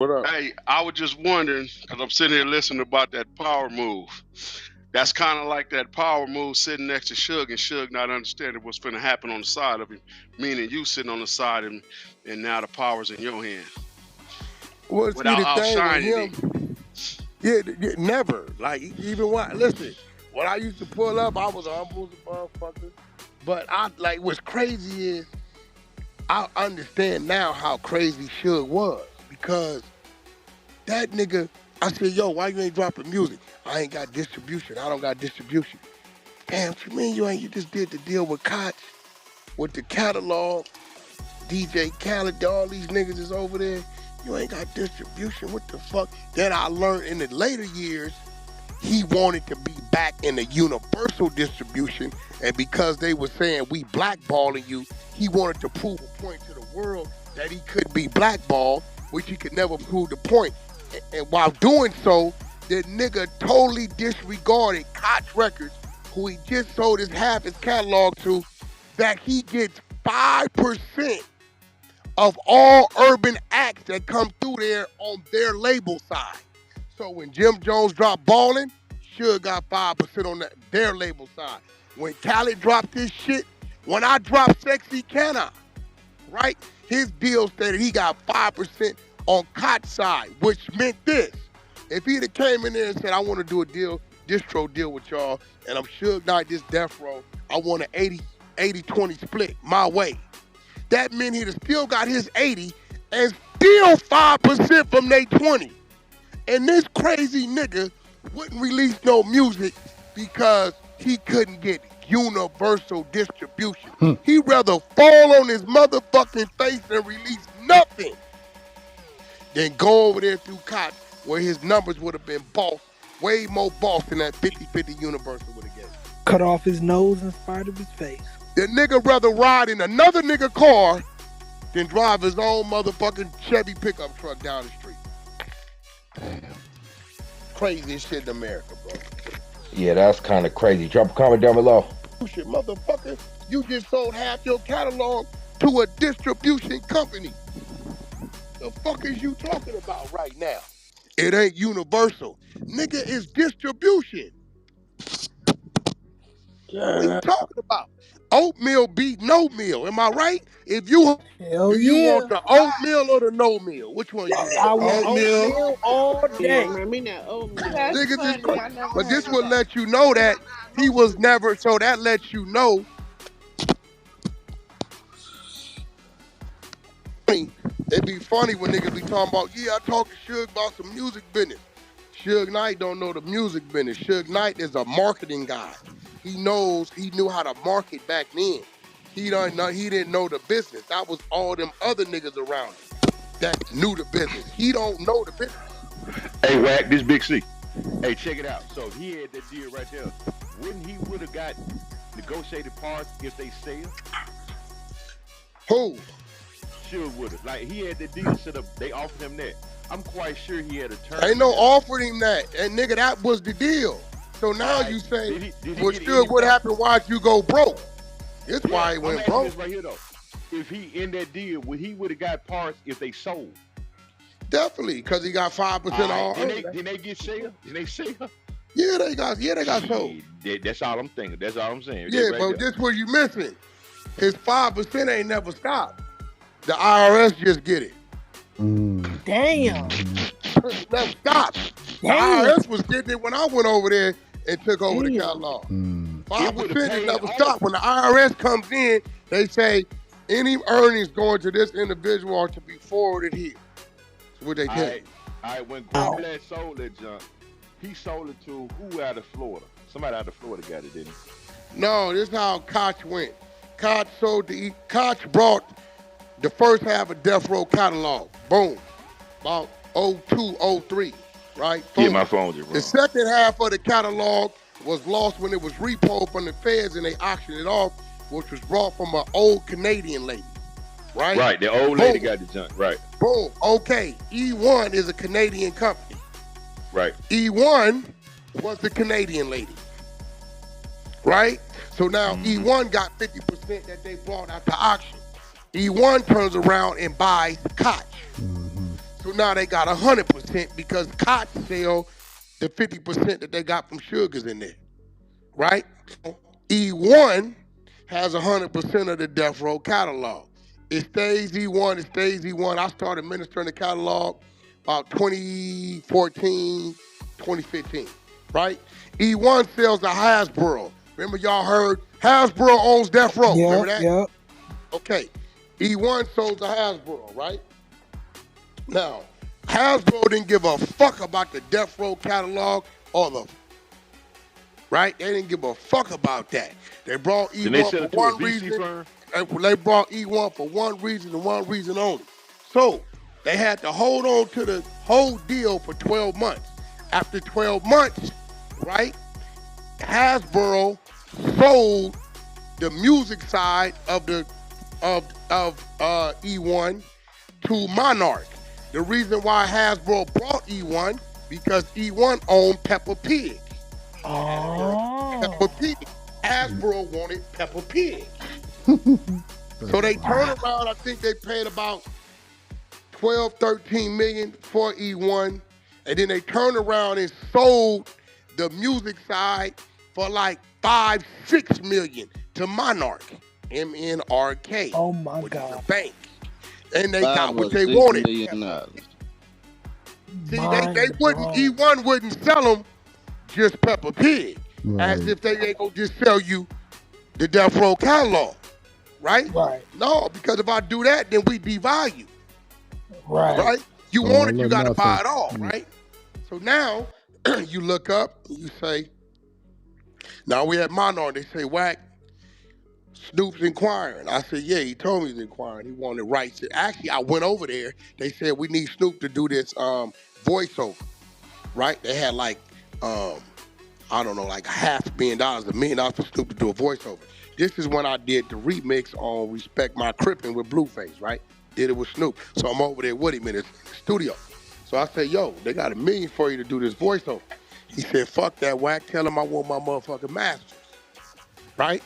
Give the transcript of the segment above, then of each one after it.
What up? Hey, I was just wondering, because I'm sitting here listening about that power move. That's kind of like that power move sitting next to Suge and Suge not understanding what's going to happen on the side of him, meaning you sitting on the side of him and now the power's in your hand Well, see, without the thing with outshining it. him, never. Like, even when, listen, when I used to pull up, I was humble as a motherfucker. But what's crazy is, I understand now how crazy Suge was. Because that nigga, I said, yo, why you ain't dropping music? I ain't got distribution. I don't got distribution. Damn, what you mean you just did the deal with Koch, with the catalog, DJ Khaled, all these niggas is over there. You ain't got distribution. What the fuck? Then I learned in the later years, he wanted to be back in the universal distribution. And because they were saying we blackballing you, he wanted to prove a point to the world that he could be blackballed, which he could never prove the point. And while doing so, the nigga totally disregarded Koch Records, who he just sold half his catalog to, that he gets 5% of all urban acts that come through there on their label side. So when Jim Jones dropped Ballin', Suge got 5% on their label side. When Khaled dropped this shit, when I dropped Sexy Can I, right? His deal stated he got 5% on Koch's side, which meant this. If he'd have came in there and said, I want to do a distro deal with y'all, and I'm Suge Knight, this Death Row, I want an 80-20 split my way. That meant he'd have still got his 80 and still 5% from their 20. And this crazy nigga wouldn't release no music because he couldn't get universal distribution. He'd rather fall on his motherfucking face and release nothing than go over there through Koch, where his numbers would have been boss, way more boss than that 50-50 universal would have given. Cut off his nose in spite of his face. The nigga rather ride in another nigga car than drive his own motherfucking Chevy pickup truck down the street. Damn. Craziest shit in America, bro. Yeah, that's kind of crazy. Drop a comment down below. Shit, motherfucker, you just sold half your catalog to a distribution company. The fuck is you talking about right now? It ain't universal. Nigga, it's distribution. What you talking about? Oatmeal beat no meal. Am I right? If you Hell do you yeah. want the oatmeal or the no meal? Which one you want? I want oatmeal all day. I mean that oatmeal. Niggas is crazy. But this will let you know that he was never, so that lets you know. It'd be funny when niggas be talking about, yeah, I talked to Suge about some music business. Suge Knight don't know the music business. Suge Knight is a marketing guy. He knew how to market back then. He didn't know the business. That was all them other niggas around him that knew the business. He don't know the business. Hey, Wack, this Big C. Hey, check it out. So he had that deal right there. Wouldn't he would have got negotiated parts if they sell? Who? Sure would have. Like, he had the deal set up. They offered him that. I'm quite sure he had a term. Ain't no offered him that. And nigga, that was the deal. So now you say, well, Suge, what happened? Why'd you go broke? That's why he went broke. This right here, though. If he in that deal, he would have got parts if they sold. Definitely, because he got 5% off. Did they get share? Did they share? Yeah, they got sold. That's all I'm thinking. That's all I'm saying. Yeah, right, but this what you missing. His 5% ain't never stopped. The IRS just get it. Damn. Never stopped. The IRS was getting it when I went over there and took over the catalog. 5% is never stopped. When the IRS comes in, they say any earnings going to this individual are to be forwarded here. That's what they tell you. All right, when Greenblatt sold that junk, he sold it to who out of Florida? Somebody out of Florida got it, didn't he? No, this is how Koch went. Koch brought the first half of Death Row catalog. Boom. About 02, 03, right? Yeah, my phone's wrong. The second half of the catalog was lost when it was repoed from the feds and they auctioned it off, which was brought from an old Canadian lady, right? Right, the old lady got the junk, right. Boom, okay. E1 is a Canadian company. Right. E1 was the Canadian lady, right? So now E1 got 50% that they brought out to auction. E1 turns around and buys Koch. So now they got 100% because Cotton sell the 50% that they got from Sugars in there, right? So E1 has 100% of the Death Row catalog. It stays E1, it stays E1. I started administering the catalog about 2014, 2015, right? E1 sells to Hasbro. Remember y'all heard Hasbro owns Death Row. Remember that? Yep. Okay. E1 sold to Hasbro, right? Now, Hasbro didn't give a fuck about the Death Row catalog or the right? They didn't give a fuck about that. They brought Then they E1 sell for it to a one VC reason. firm. They brought E1 for one reason and one reason only. So they had to hold on to the whole deal for 12 months. After 12 months, right, Hasbro sold the music side of the E1 to Monarch. The reason why Hasbro brought E1 because E1 owned Peppa Pig. Peppa Pig. Hasbro wanted Peppa Pig. So they turned around, I think they paid about 12, 13 million for E1. And then they turned around and sold the music side for like 5, 6 million to Monarch. MNRK. Oh my which is God. a bank. And they $5 got or what they $6 wanted. million. See, they wouldn't, E1 wouldn't sell them just Peppa Pig. As if they ain't gonna just sell you the Death Row catalog, right? Right. No, because if I do that, then we devalue, Right. right? You want it, you gotta buy it all, right? So now you look up and you say, now we at Monarch, they say, Wack, Snoop's inquiring. I said, yeah, he told me he's inquiring. He wanted rights. Actually, I went over there. They said, we need Snoop to do this voiceover, right? They had like, I don't know, like $500 million, $1 million for Snoop to do a voiceover. This is when I did the remix on Respect My Crippin' with Blueface, right? Did it with Snoop. So I'm over there with him in his studio. So I said, yo, they got $1 million for you to do this voiceover. He said, fuck that, Wack. Tell him I want my motherfucking masters, right?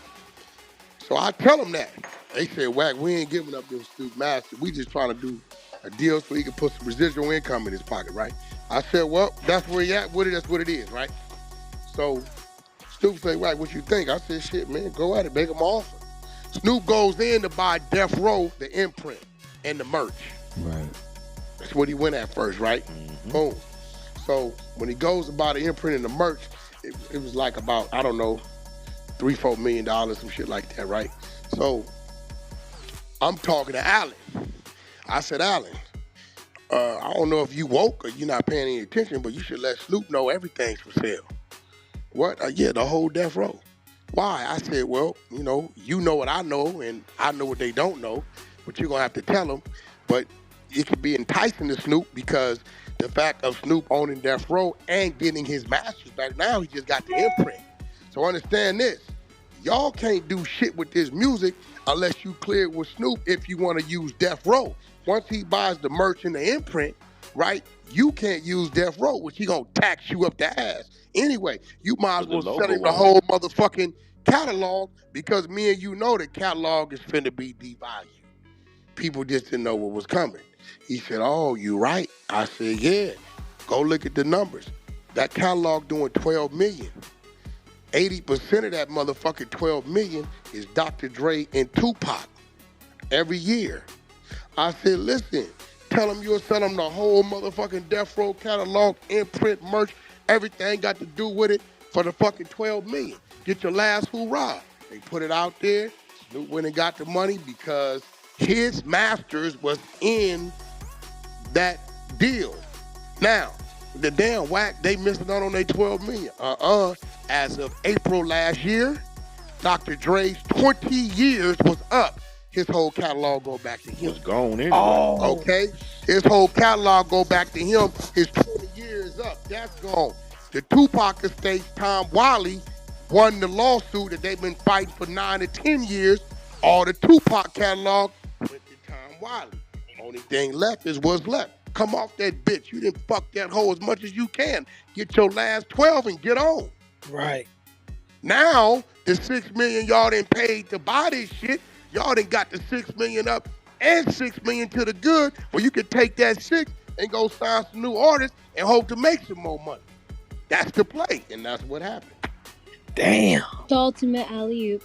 So I tell him that. They said, Wack, we ain't giving up this Snoop master. We just trying to do a deal so he can put some residual income in his pocket, right? I said, well, that's where he at with it. That's what it is, right? So Snoop say, Wack, what you think? I said, shit, man, go at it. Make him an offer. Snoop goes in to buy Death Row, the imprint, and the merch. Right. That's what he went at first, right? Boom. So when he goes to buy the imprint and the merch, it was like about, I don't know, $3-4 million, some shit like that, right? So I'm talking to Alan. I said, Alan, I don't know if you woke or you're not paying any attention, but you should let Snoop know everything's for sale. What? Yeah, the whole Death Row. Why? I said, well, you know what I know, and I know what they don't know, but you're going to have to tell them. But it could be enticing to Snoop because the fact of Snoop owning Death Row and getting his masters back, now he just got the imprint. So understand this. Y'all can't do shit with this music unless you clear it with Snoop if you want to use Death Row. Once he buys the merch and the imprint, right, you can't use Death Row, which he gonna tax you up the ass. Anyway, you might as well sell him the whole motherfucking catalog because me and you know the catalog is finna be devalued. People just didn't know what was coming. He said, oh, you right. I said, yeah, go look at the numbers. That catalog doing 12 million. 80% of that motherfucking 12 million is Dr. Dre and Tupac every year. I said, listen, tell them you'll sell them the whole motherfucking Death Row catalog, imprint, merch, everything got to do with it for the fucking 12 million. Get your last hoorah. They put it out there. Snoop went and got the money because his masters was in that deal. Now, the damn Wack, they missing out on their 12 million. As of April last year, Dr. Dre's 20 years was up. His whole catalog go back to him. Was gone anyway. Oh. Okay? His whole catalog go back to him. His 20 years up. That's gone. The Tupac estate, Tom Wiley, won the lawsuit that they've been fighting for 9 to 10 years. All the Tupac catalog went to Tom Wiley. Only thing left is what's left. Come off that bitch. You didn't fuck that hoe as much as you can. Get your last 12 and get on. Right. Now, the 6 million y'all done paid to buy this shit, y'all done got the 6 million up and 6 million to the good, where you can take that 6 and go sign some new artists and hope to make some more money. That's the play, and that's what happened. Damn. The ultimate alley-oop.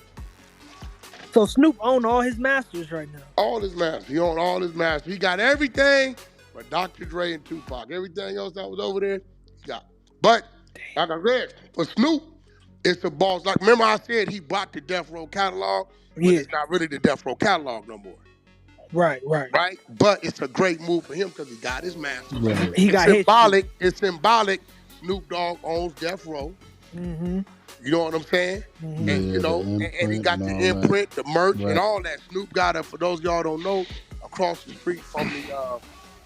So Snoop own all his masters right now. All his masters. He owned all his masters. He got everything but Dr. Dre and Tupac. Everything else that was over there, he got. But, like I said, for Snoop, it's the boss. Like, remember I said he bought the Death Row catalog? But it's not really the Death Row catalog no more. Right. Right? But it's a great move for him because he got his masters. Right. He got symbolic. It's symbolic. Snoop Dogg owns Death Row. Mm-hmm. You know what I'm saying? Mm-hmm. And you know, and he got the imprint, the merch, and all that. Snoop got it. For those of y'all don't know, across the street from the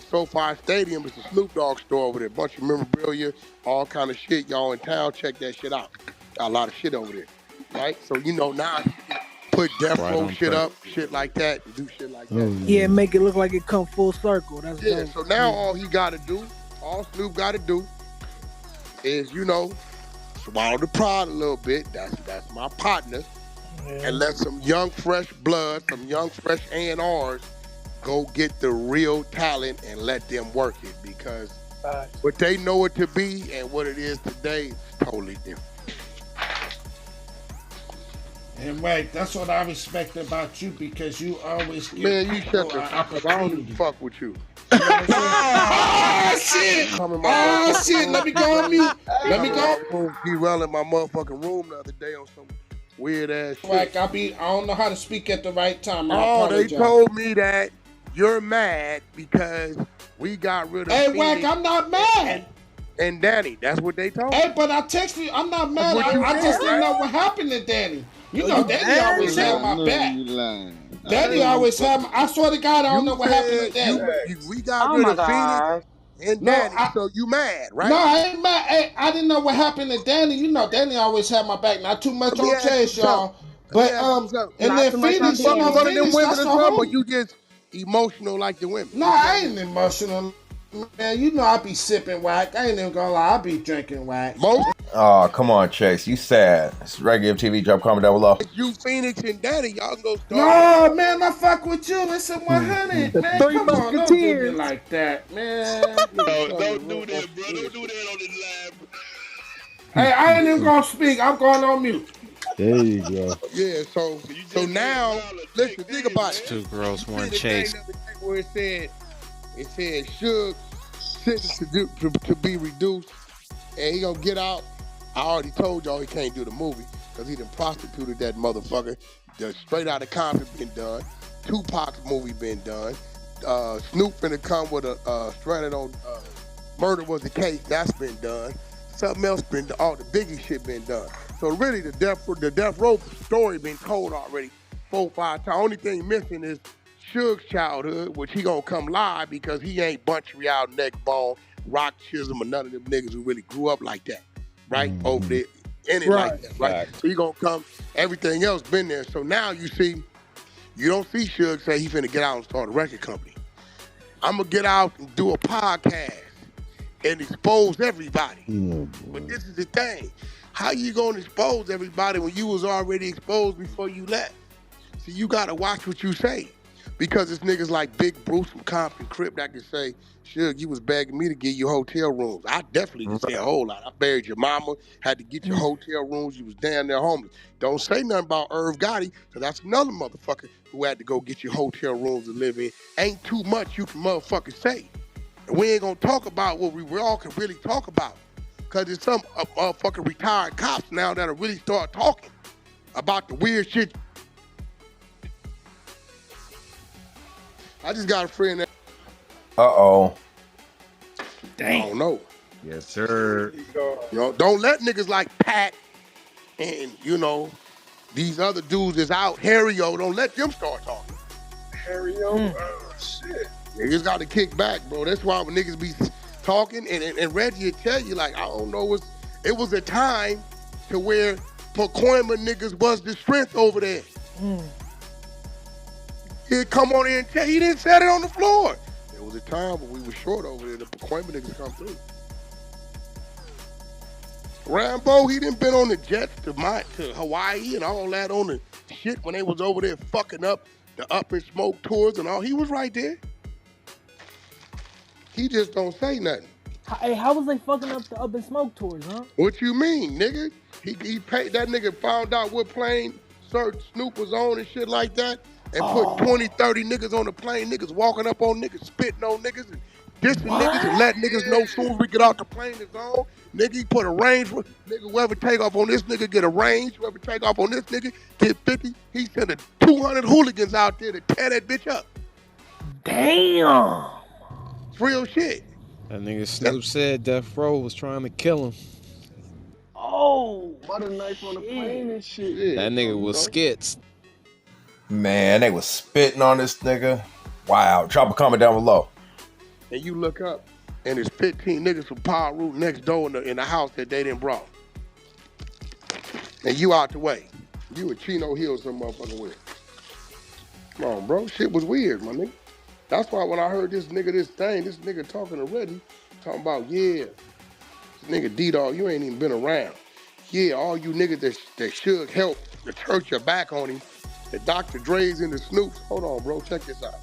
SoFi Stadium is a Snoop Dogg store over there. Bunch of memorabilia, all kind of shit. Y'all in town, check that shit out. Got a lot of shit over there, right? So you know now he can put Death Row shit up, shit like that, and do shit like that. Yeah, make it look like it come full circle. That's dope. So now all he got to do, all Snoop got to do, is swallow the pride a little bit. That's my partner. And let some young, fresh blood, some young, fresh A&Rs go get the real talent and let them work it. Because what they know it to be and what it is today is totally different. And right, that's what I respect about you because you always give Man, you shut the fuck up. I don't even fuck with you. Oh shit! Let me go on mute. Let me go. He running my motherfucking room the other day on some weird ass shit. Wack, I don't know how to speak at the right time. They told me that you're mad because we got rid of Hey, Phoenix Wack, I'm not mad. and Danny. That's what they told me. Hey, but I texted you. I'm not mad. I just didn't know what happened to Danny. You know, Danny always had my back. Danny always had my. I swear to God, I don't know what happened to Danny. We got rid of Phoenix and Danny, so you mad, right? No, I ain't mad. Hey, I didn't know what happened to Danny. You know, Danny always had my back. Not too much on Chase, y'all. But and then Phoenix, one of them women that's or something, but you just emotional like the women. No, I ain't emotional. Man, you know I be sipping Wack. I ain't even gonna lie, I be drinking Wack. Oh, come on, Chase. You sad. It's regular TV. Drop comment down below. You, Phoenix, and Danny, y'all can go start. No, man, I fuck with you. It's a 100. Man, come on, don't do me like that, man. Don't do that, bro. Don't do that on the live. Hey, I ain't even gonna speak. I'm going on mute. There you go. Yeah, so now, listen, think about it. 2 girls, 1 chase. Where it said Suge sentenced to be reduced, and he gonna get out. I already told y'all he can't do the movie because he done prostituted that motherfucker. The Straight Outta Compton been done. Tupac's movie been done. Snoop finna come with a stranded on Murder Was the Case. That's been done. Something else been done. All the Biggie shit been done. So really, the Death Row story been told already 4 or 5 times. Only thing missing is Suge's childhood, which he gonna come live because he ain't Bunch Real, Neck Bone, Rock Chisholm, or none of them niggas who really grew up like that, right? Over there, in it like that, right? So he gonna come. Everything else been there. So now you see, you don't see Suge say he finna get out and start a record company. I'm gonna get out and do a podcast and expose everybody. But this is the thing. How you gonna expose everybody when you was already exposed before you left? So you gotta watch what you say. Because it's niggas like Big Bruce from Compton Crip that can say, Suge, you was begging me to give you hotel rooms. I definitely can say a whole lot. I buried your mama, had to get your hotel rooms. You was down there homeless. Don't say nothing about Irv Gotti, because that's another motherfucker who had to go get you hotel rooms to live in. Ain't too much you can motherfucking say. And we ain't gonna talk about what we all can really talk about. Because there's some motherfucking retired cops now that'll really start talking about the weird shit. I just got a friend that. Uh-oh. I don't know. Yes, sir. You know, don't let niggas like Pat and, these other dudes that's out, Harry-O, don't let them start talking. Harry-O? Oh, shit. Niggas got to kick back, bro. That's why when niggas be talking, and Reggie will tell you, like, I don't know, it was a time to where Pacoima niggas was the strength over there. He'd come on in and tell he didn't set it on the floor. There was a time when we were short over there. The Pacoima niggas come through. Rambo, he done been on the jets to Hawaii and all that on the shit when they was over there fucking up the Up and Smoke tours and all. He was right there. He just don't say nothing. Hey, how was they fucking up the Up in Smoke tours, huh? What you mean, nigga? He paid that nigga, found out what plane Sir Snoop was on and shit like that, and put 20, 30 niggas on the plane, niggas walking up on niggas, spitting on niggas, and dissing niggas, and letting niggas know as soon as we get off the plane is on. Nigga, he put a range, nigga, whoever take off on this nigga get a range, whoever take off on this nigga get 50. He sent 200 hooligans out there to tear that bitch up. Damn. It's real shit. That nigga Snoop said Death Row was trying to kill him. Oh, Butter knife on the plane and shit. Yeah, That nigga was skits. Man, they was spitting on this nigga. Wow. Drop a comment down below. And you look up, and there's 15 niggas from Power Root next door in the house that they didn't brought. And you out the way. You and Chino Hill some motherfucking way. Come on, bro. Shit was weird, my nigga. That's why when I heard this nigga talking already, talking about, yeah, this nigga D-Dog, you ain't even been around. Yeah, all you niggas that should help to turn your back on him, the Dr. Dre's and the Snoops. Hold on, bro. Check this out.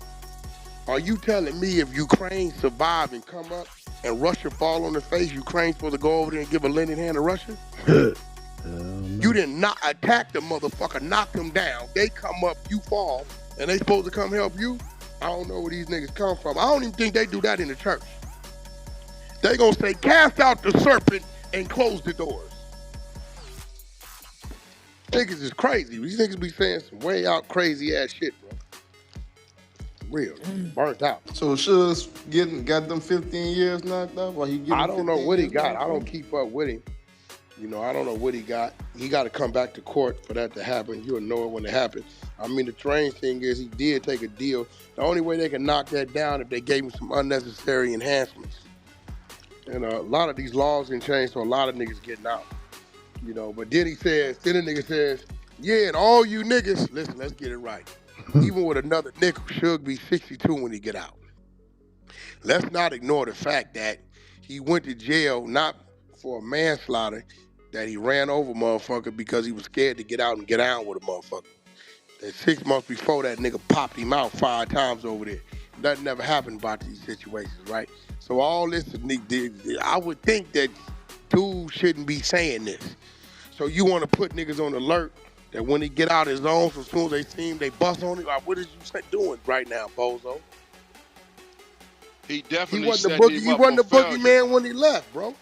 Are you telling me if Ukraine survive and come up and Russia fall on their face, Ukraine's supposed to go over there and give a lending hand to Russia? You didn't not attack the motherfucker, knock them down. They come up, you fall, and they supposed to come help you? I don't know where these niggas come from. I don't even think they do that in the church. They gonna say, cast out the serpent and close the doors. Niggas is crazy. These niggas be saying some way out crazy ass shit, bro. Real. Burnt out. So Suge's got them 15 years knocked out? While he I don't know what he got. I don't keep up with him. You know, I don't know what he got. He got to come back to court for that to happen. You'll know it when it happens. I mean, the strange thing is he did take a deal. The only way they can knock that down if they gave him some unnecessary enhancements. And a lot of these laws can change, so a lot of niggas getting out. You know, but then the nigga says, yeah, and all you niggas, listen, let's get it right. Even with another nickel, Suge be 62 when he get out. Let's not ignore the fact that he went to jail not for manslaughter, that he ran over a motherfucker because he was scared to get out and get down with a motherfucker. That 6 months before that nigga popped him out 5 times over there. Nothing ever happened about these situations, right? So all this, I would think that dude shouldn't be saying this. So you want to put niggas on alert that when he get out his zone, so as soon as they see him, they bust on him. Like, what is you doing right now, bozo? He definitely He wasn't setting him he up wasn't for the boogeyman when he left, bro.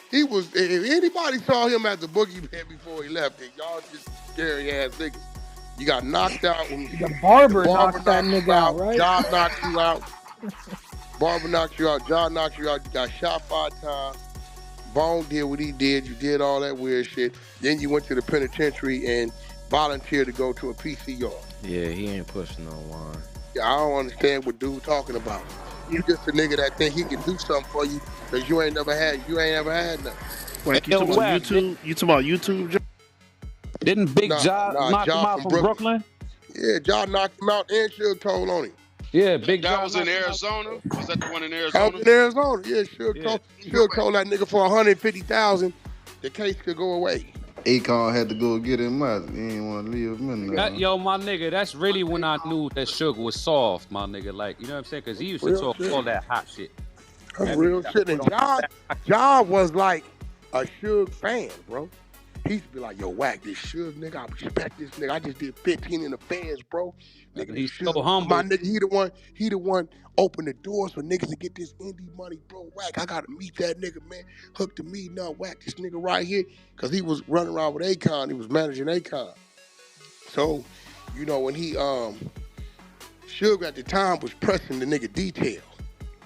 He was. If anybody saw him as the boogeyman before he left, then y'all just scary ass niggas. You got knocked out when the barber knocked that nigga out, right? John knocked you out. Barber knocked you out. John knocked you out. You got shot 5 times. Bone did what he did. You did all that weird shit. Then you went to the penitentiary and volunteered to go to a PCR. Yeah, he ain't pushing no line. Yeah, I don't understand what dude talking about. You just a nigga that think he can do something for you because you ain't ever had nothing. Wait, you talking about YouTube? You talking about YouTube? Didn't Big John knock him out from Brooklyn? Yeah, John knocked him out and Suge told on him. Yeah, Big John. That was in Arizona? Was that the one in Arizona? That was in Arizona. Yeah, Suge told that nigga for $150,000 the case could go away. Akon had to go get him out. He didn't want to leave him in there. Yo, my nigga, that's really when I knew that Suge was soft, my nigga. Like, you know what I'm saying? Because he used to talk all that hot shit. That's real shit. And John was like a Suge fan, bro. He used to be like, yo, Wack, this Suge nigga, I respect this nigga. I just did 15 in the feds, bro. Nigga, he's so humble. My nigga, he the one opened the doors for niggas to get this indie money, bro. Wack, I gotta meet that nigga, man. Hook to me, no, Wack, this nigga right here. Cause he was running around with Akon, he was managing Akon. So, you know, when he Suge at the time was pressing the nigga Detail,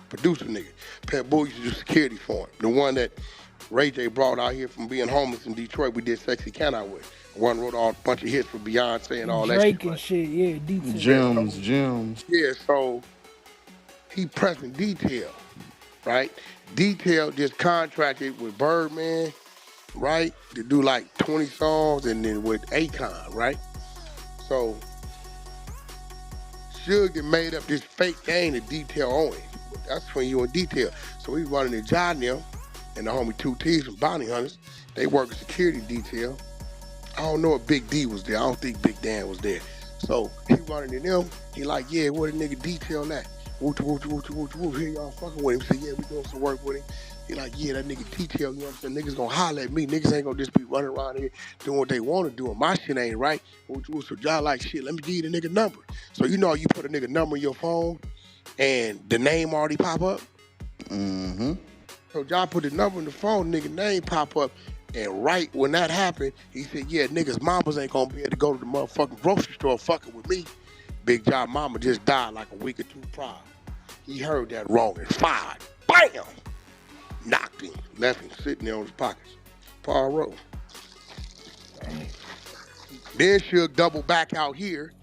producer nigga. Pat Boy used to do security for him. The one that Ray J brought out here from being homeless in Detroit, we did Sexy Can I with. One wrote a bunch of hits for Beyonce and all that shit. Drake and shit, yeah, Detail. Gems. Yeah, so he pressing Detail, right? Detail just contracted with Birdman, right? To do like 20 songs and then with Akon, right? So Suge made up this fake thing to Detail on him. That's when you on Detail. So he running the job now, and the homie 2 T's from Bounty Hunters, they work with security detail. I don't know if Big D was there. I don't think Big Dan was there. So he running to them. He like, yeah, where the nigga Detail at? Here y'all fucking with him. He said, yeah, we doing some work with him. He like, yeah, that nigga detail, you know what I'm saying? Niggas gonna holler at me. Niggas ain't gonna just be running around here doing what they want to do. And my shit ain't right. So y'all like, shit, let me give you the nigga number. So you know you put a nigga number in your phone and the name already pop up? Mm-hmm. So y'all put the number in the phone, nigga name pop up. And right when that happened, he said, yeah, niggas mamas ain't gonna be able to go to the motherfucking grocery store fucking with me. Big John mama just died like a week or two prior. He heard that wrong and fired. Bam! Knocked him. Left him sitting there on his pockets. Poirot. Then Suge doubled back out here,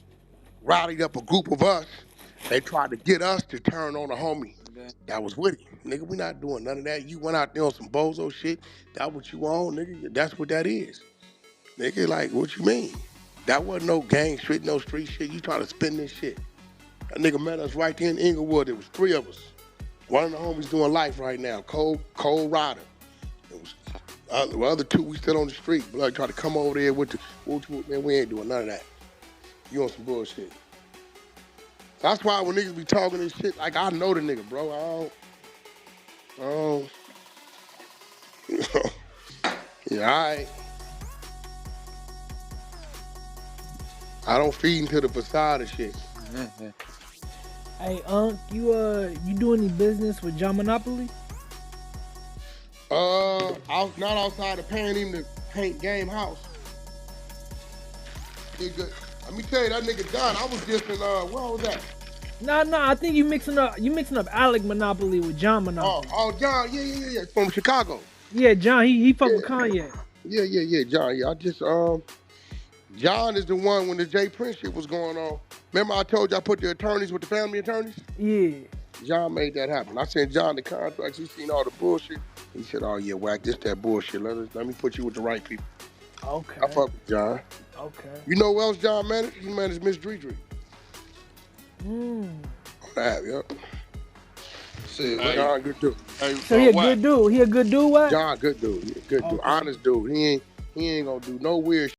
rallied up a group of us. They tried to get us to turn on a homie that was with him. Nigga, we not doing none of that. You went out there on some bozo shit. That what you on, nigga? That's what that is. Nigga, like, what you mean? That wasn't no gang shit, no street shit. You trying to spin this shit. That nigga met us right there in Inglewood. There was 3 of us. One of the homies doing life right now, Cole Ryder. It was the other 2 we still on the street. Blood try to come over there with the man. We ain't doing none of that. You on some bullshit. That's why when niggas be talking this shit, like I know the nigga, bro. I don't. Yeah, alright. I don't feed into the facade of shit. Hey, you do any business with John Monopoly? Not outside of paying him to paint Game House. Nigga, let me tell you, that nigga John, I was just in, where was that? Nah, I think you mixing up Alec Monopoly with John Monopoly. Oh, John, yeah, from Chicago. Yeah, John, he fuck with Kanye. Yeah, John, I just, John is the one when the Jay Prince shit was going on. Remember I told you I put the attorneys with the family attorneys? Yeah. John made that happen. I sent John the contracts. He seen all the bullshit. He said, oh, yeah, Wack, this that bullshit. Let me put you with the right people. Okay. I fuck with John. Okay. You know who else John managed? He managed Miss Dre. On that, yep. Shit, John, good dude. So he a good dude. He a good dude, what? John, good dude. He a good dude. Honest dude. He ain't gonna do no weird shit.